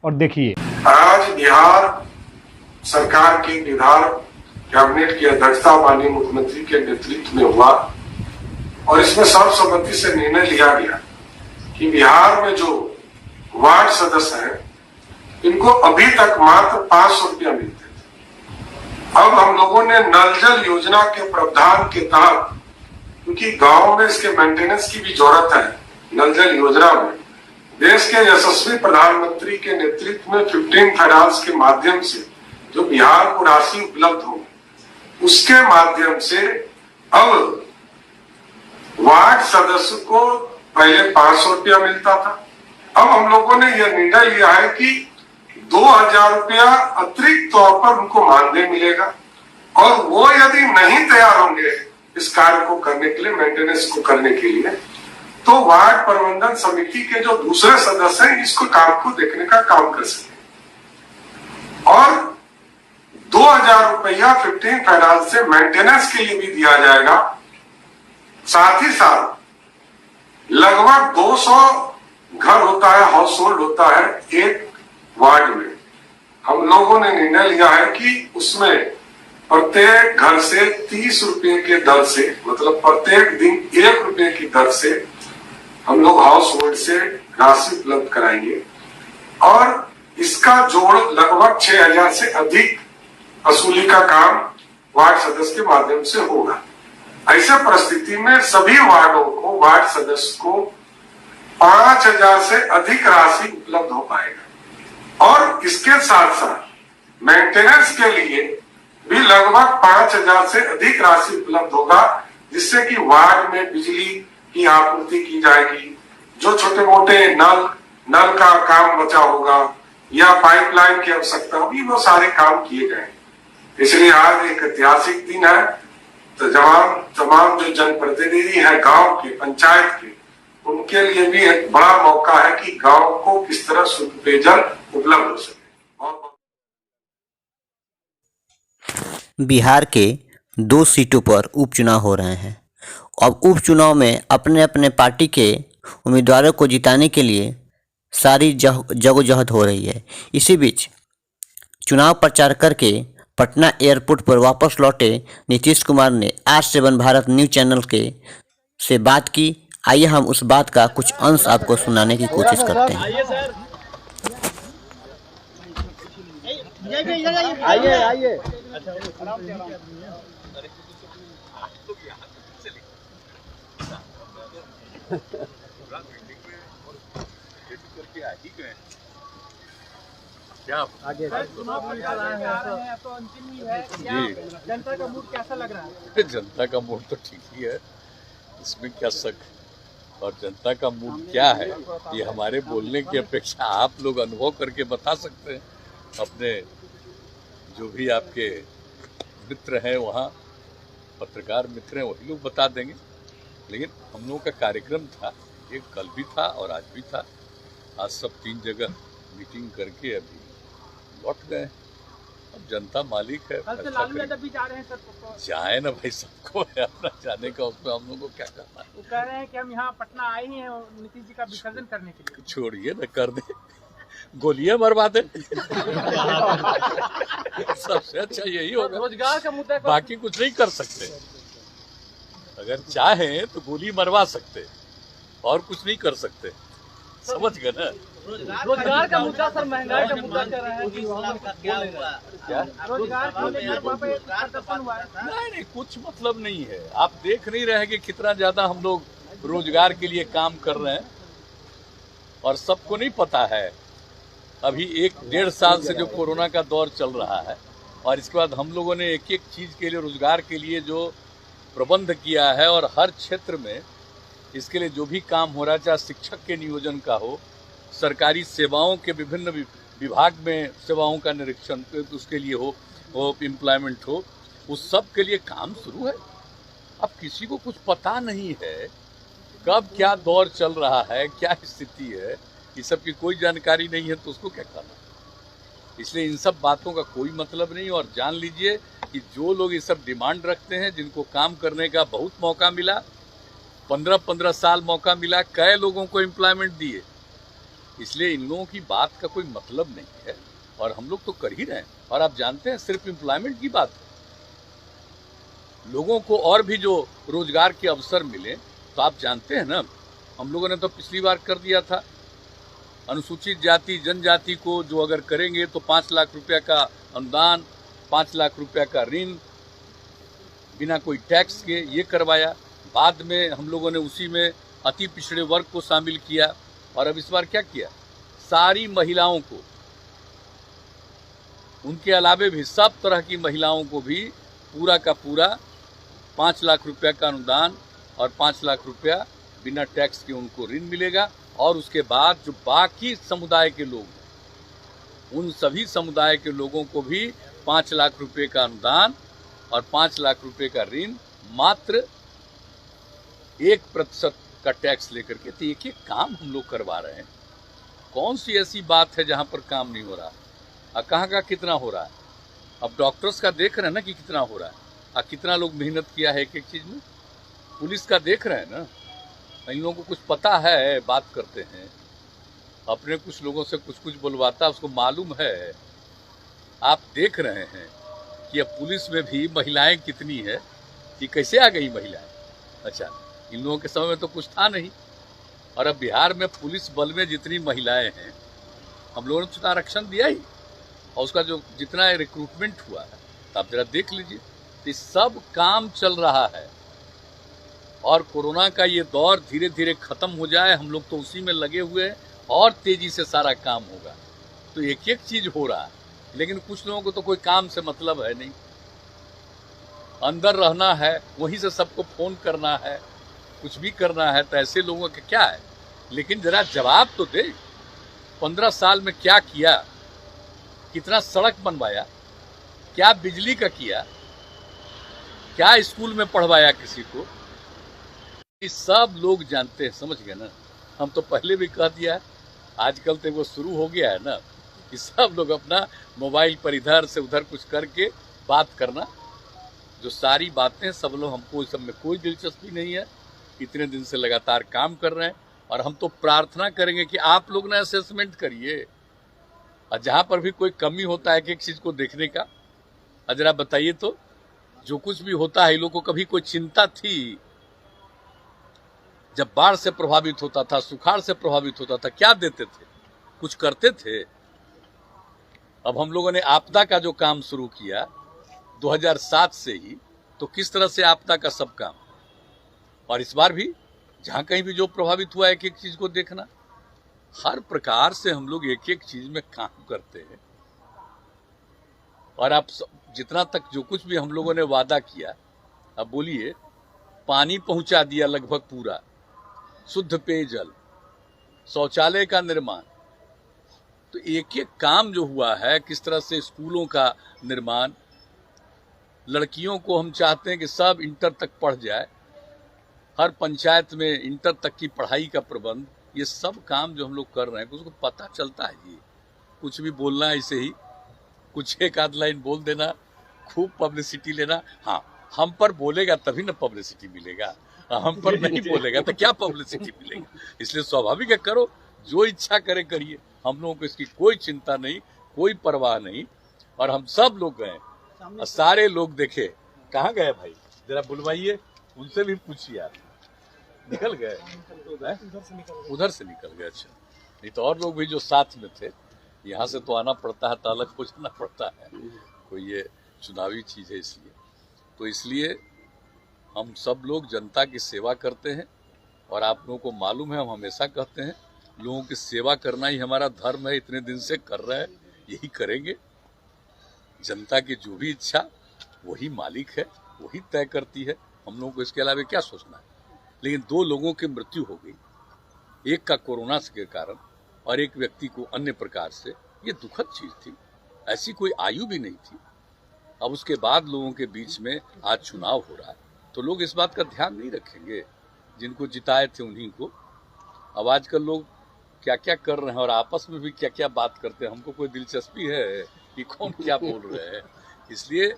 और देखिए, आज बिहार सरकार की बिहार कैबिनेट की अध्यक्षता माननीय मुख्यमंत्री के नेतृत्व में हुआ और इसमें सर्वसम्मति से निर्णय लिया गया कि बिहार में जो वार्ड सदस्य हैं इनको अभी तक मात्र 500 रुपया मिलते थे। अब हम लोगों ने नल जल योजना के प्रावधान के तहत, क्योंकि गांव में इसके मेंटेनेंस की भी जरूरत है, नल जल योजना में देश के यशस्वी प्रधानमंत्री के नेतृत्व में 15 फाइनेंस के माध्यम से जो बिहार को राशि उपलब्ध हो, उसके माध्यम से अब वार्ड सदस्य को पहले 500 रुपया मिलता था। अब हम लोगों ने यह निर्णय लिया है कि 2000 रुपया अतिरिक्त तौर पर उनको मानदेय मिलेगा और वो यदि नहीं तैयार होंगे इस कार्य को करने के लिए, मेंटेनेंस को करने के लिए, तो वार्ड प्रबंधन समिति के जो दूसरे सदस्य हैं इसको काम को देखने का काम कर सके और 2000 रुपया 15 फाइनेंस से मेंटेनेंस के लिए भी दिया जाएगा। साथ ही साथ लगभग 200 घर होता है, हाउस होल्ड होता है एक वार्ड में। हम लोगों ने निर्णय लिया है कि उसमें प्रत्येक घर से 30 रुपए के दर से, मतलब प्रत्येक दिन 1 रुपए की दर से हम लोग हाउस होल्ड से राशि उपलब्ध कराएंगे और इसका जोड़ लगभग 6000 से अधिक वसूली का काम वार्ड सदस्य के माध्यम से होगा। ऐसे परिस्थिति में सभी वार्डों को, वार्ड सदस्य को 5000 से अधिक राशि उपलब्ध हो पाएगा और इसके साथ साथ मेंटेनेंस के लिए भी लगभग 5000 से अधिक राशि उपलब्ध होगा, जिससे कि वार्ड में बिजली की आपूर्ति की जाएगी। जो छोटे मोटे नल का काम बचा होगा या पाइपलाइन की आवश्यकता होगी, वो सारे काम किए गए। इसलिए आज एक ऐतिहासिक दिन है। तो तमाम जो जनप्रतिनिधि है गांव के, पंचायत के, उनके लिए भी एक बड़ा मौका है कि गांव को किस तरह शुद्ध पेयजल उपलब्ध हो सके। बिहार के 2 सीटों पर उपचुनाव हो रहे हैं। अब उपचुनाव में अपने अपने पार्टी के उम्मीदवारों को जिताने के लिए सारी जगोजहद हो रही है। इसी बीच चुनाव प्रचार करके पटना एयरपोर्ट पर वापस लौटे नीतीश कुमार ने आज7 भारत न्यूज चैनल से बात की। आइए हम उस बात का कुछ अंश आपको सुनाने की कोशिश करते हैं। आइए क्या आगे चुनाव प्रचार है तो अंतिम ही है, क्या जनता का मूड कैसा लग रहा है? जनता का मूड तो ठीक ही है, इसमें क्या शक। और जनता का मूड क्या है ये हमारे बोलने की अपेक्षा आप लोग अनुभव करके बता सकते हैं। अपने जो भी आपके मित्र हैं, वहाँ पत्रकार मित्र हैं, वही लोग बता देंगे। लेकिन हम लोगों का कार्यक्रम था, ये कल भी था और आज भी था। आज सब 3 जगह मीटिंग करके अभी लौट गए। अब जनता मालिक है। कल से लालू यादव भी जा रहे हैं सर? जाए ना भाई, सबको है अपना जाने का, उसमें हम लोगों को क्या करना है। वो कह रहे हैं कि हम यहाँ पटना आए ही हैं नीतीश जी का विसर्जन करने के लिए। छोड़िए ना, कर दे, गोलियां मरवा दे। सबसे अच्छा यही होगा। रोजगार का मुद्दा, बाकी कुछ नहीं कर सकते। अगर चाहें तो गोली मरवा सकते और कुछ नहीं कर सकते, समझ गए ना। रोजगार का मुद्दा सर, महंगाई का मुद्दा कर रहे हैं। क्या रोजगार को लेकर वहाँ पे प्रदर्शन हुआ है? नहीं, कुछ मतलब नहीं है। आप देख नहीं रहे कि कितना ज्यादा हम लोग रोजगार के लिए काम कर रहे हैं और सबको नहीं पता है। अभी 1-1.5 साल से जो कोरोना का दौर चल रहा है और इसके बाद हम लोगों ने एक चीज के लिए, रोजगार के लिए जो प्रबंध किया है और हर क्षेत्र में इसके लिए जो भी काम हो रहा है, चाहे शिक्षक के नियोजन का हो, सरकारी सेवाओं के विभिन्न विभाग में सेवाओं का निरीक्षण उसके लिए हो, एम्प्लॉयमेंट हो, उस सब के लिए काम शुरू है। अब किसी को कुछ पता नहीं है कब क्या दौर चल रहा है, क्या स्थिति है, ये सब की कोई जानकारी नहीं है, तो उसको क्या करना। इसलिए इन सब बातों का कोई मतलब नहीं। और जान लीजिए कि जो लोग ये सब डिमांड रखते हैं, जिनको काम करने का बहुत मौका मिला, 15-15 साल मौका मिला, कई लोगों को एम्प्लॉयमेंट दिए, इसलिए इन लोगों की बात का कोई मतलब नहीं है। और हम लोग तो कर ही रहे हैं। और आप जानते हैं, सिर्फ एम्प्लॉयमेंट की बात है, लोगों को और भी जो रोजगार के अवसर मिले, तो आप जानते हैं ना, हम लोगों ने तो पिछली बार कर दिया था, अनुसूचित जाति जनजाति को जो अगर करेंगे तो 5 लाख रुपया का अनुदान, 5 लाख रुपया का ऋण बिना कोई टैक्स के, ये करवाया। बाद में हम लोगों ने उसी में अति पिछड़े वर्ग को शामिल किया। और अब इस बार क्या किया, सारी महिलाओं को, उनके अलावे भी सब तरह की महिलाओं को भी पूरा का पूरा 5 लाख रुपया का अनुदान और 5 लाख रुपया बिना टैक्स के उनको ऋण मिलेगा। और उसके बाद जो बाकी समुदाय के लोग, उन सभी समुदाय के लोगों को भी 5 लाख रुपए का अनुदान और 5 लाख रुपए का ऋण, मात्र 1% का टैक्स लेकर के। तो एक काम हम लोग करवा रहे हैं। कौन सी ऐसी बात है जहां पर काम नहीं हो रहा, और कहाँ का कितना हो रहा है। अब डॉक्टर्स का देख रहे हैं ना कि कितना हो रहा है, और कितना लोग मेहनत किया है एक एक चीज में। पुलिस का देख रहे हैं ना, इन लोगों को कुछ पता है, बात करते हैं, अपने कुछ लोगों से कुछ कुछ बुलवाता है, उसको मालूम है। आप देख रहे हैं कि अब पुलिस में भी महिलाएं कितनी है, कि कैसे आ गई महिलाएं। अच्छा, इन लोगों के समय में तो कुछ था नहीं। और अब बिहार में पुलिस बल में जितनी महिलाएं हैं, हम लोगों ने उसका आरक्षण दिया ही, और उसका जो जितना रिक्रूटमेंट हुआ है, तो आप जरा देख लीजिए। तो सब काम चल रहा है। और कोरोना का ये दौर धीरे धीरे खत्म हो जाए, हम लोग तो उसी में लगे हुए हैं, और तेजी से सारा काम होगा। तो एक एक चीज हो रहा है, लेकिन कुछ लोगों को तो कोई काम से मतलब है नहीं, अंदर रहना है, वहीं से सबको फोन करना है, कुछ भी करना है। तो ऐसे लोगों का क्या है, लेकिन जरा जवाब तो दे। 15 साल में क्या किया, कितना सड़क बनवाया, क्या बिजली का किया, क्या स्कूल में पढ़वाया किसी को, ये सब लोग जानते हैं। समझ गए ना। हम तो पहले भी कह दिया है, आजकल तो वो शुरू हो गया है ना कि सब लोग अपना मोबाइल पर इधर से उधर कुछ करके बात करना। जो सारी बातें सब लोग, हमको इस सब में कोई दिलचस्पी नहीं है। इतने दिन से लगातार काम कर रहे हैं, और हम तो प्रार्थना करेंगे कि आप लोग ना असेसमेंट करिए, और जहां पर भी कोई कमी होता है एक चीज को देखने का, जरा बताइए तो। जो कुछ भी होता है, इन लोगों को कभी कोई चिंता थी? जब बाढ़ से प्रभावित होता था, सुखाड़ से प्रभावित होता था, क्या देते थे? कुछ करते थे? अब हम लोगों ने आपदा का जो काम शुरू किया 2007 से ही, तो किस तरह से आपदा का सब काम, और इस बार भी जहां कहीं भी जो प्रभावित हुआ, एक एक चीज को देखना। हर प्रकार से हम लोग एक एक चीज में काम करते हैं। और आप जितना तक जो कुछ भी हम लोगों ने वादा किया, अब बोलिए, पानी पहुंचा दिया लगभग पूरा, शुद्ध पेयजल, शौचालय का निर्माण। तो एक एक काम जो हुआ है, किस तरह से स्कूलों का निर्माण, लड़कियों को हम चाहते हैं कि सब इंटर तक पढ़ जाए, हर पंचायत में इंटर तक की पढ़ाई का प्रबंध, ये सब काम जो हम लोग कर रहे हैं, उसको पता चलता है जी। कुछ भी बोलना ऐसे ही, कुछ एक आध लाइन बोल देना, खूब पब्लिसिटी लेना। हाँ, हम पर बोलेगा तभी ना पब्लिसिटी मिलेगा, हम पर नहीं बोलेगा तो क्या पब्लिसिटी मिलेगा। इसलिए स्वाभाविक है, करो, जो इच्छा करे करिए। हम लोगों को इसकी कोई चिंता नहीं, कोई परवाह नहीं। और हम सब लोग गए, सारे लोग देखे। कहाँ गए भाई, जरा बुलवाइए, उनसे भी पूछिए। आप निकल गए? उधर से निकल गए। अच्छा, नहीं तो और लोग भी जो साथ में थे, यहाँ से तो आना पड़ता है, तो अलग हो जाना पड़ता है, कोई ये चुनावी चीज है। इसलिए हम सब लोग जनता की सेवा करते हैं, और आप लोगों को मालूम है, हम हमेशा कहते हैं, लोगों की सेवा करना ही हमारा धर्म है। इतने दिन से कर रहे हैं, यही करेंगे। जनता की जो भी इच्छा, वही मालिक है, वही तय करती है। हम लोगों को इसके अलावा क्या सोचना है। लेकिन 2 लोगों की मृत्यु हो गई, एक का कोरोना के कारण और एक व्यक्ति को अन्य प्रकार से, ये दुखद चीज थी, ऐसी कोई आयु भी नहीं थी। अब उसके बाद लोगों के बीच में आज चुनाव हो रहा है तो लोग इस बात का ध्यान नहीं रखेंगे, जिनको जिताए थे उन्हीं को। अब आजकल लोग क्या क्या कर रहे हैं और आपस में भी क्या क्या बात करते हैं, हमको कोई दिलचस्पी है कि कौन क्या बोल रहे हैं। इसलिए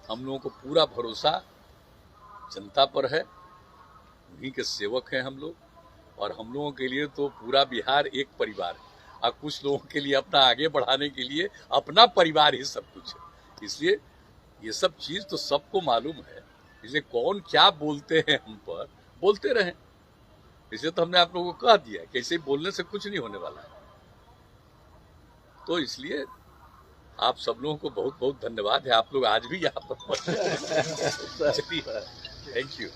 हम लोगों को पूरा भरोसा जनता पर है, उन्हीं के सेवक हैं हम लोग, और हम लोगों के लिए तो पूरा बिहार एक परिवार है, और कुछ लोगों के लिए अपना आगे बढ़ाने के लिए अपना परिवार ही सब कुछ है। इसलिए ये सब चीज तो सबको मालूम है, इसलिए कौन क्या बोलते हैं हम पर, बोलते रहें। इसलिए तो हमने आप लोगों को कह दिया कि ऐसे बोलने से कुछ नहीं होने वाला है। तो इसलिए आप सब लोगों को बहुत बहुत धन्यवाद है, आप लोग आज भी यहाँ पर। चलिए, थैंक यू।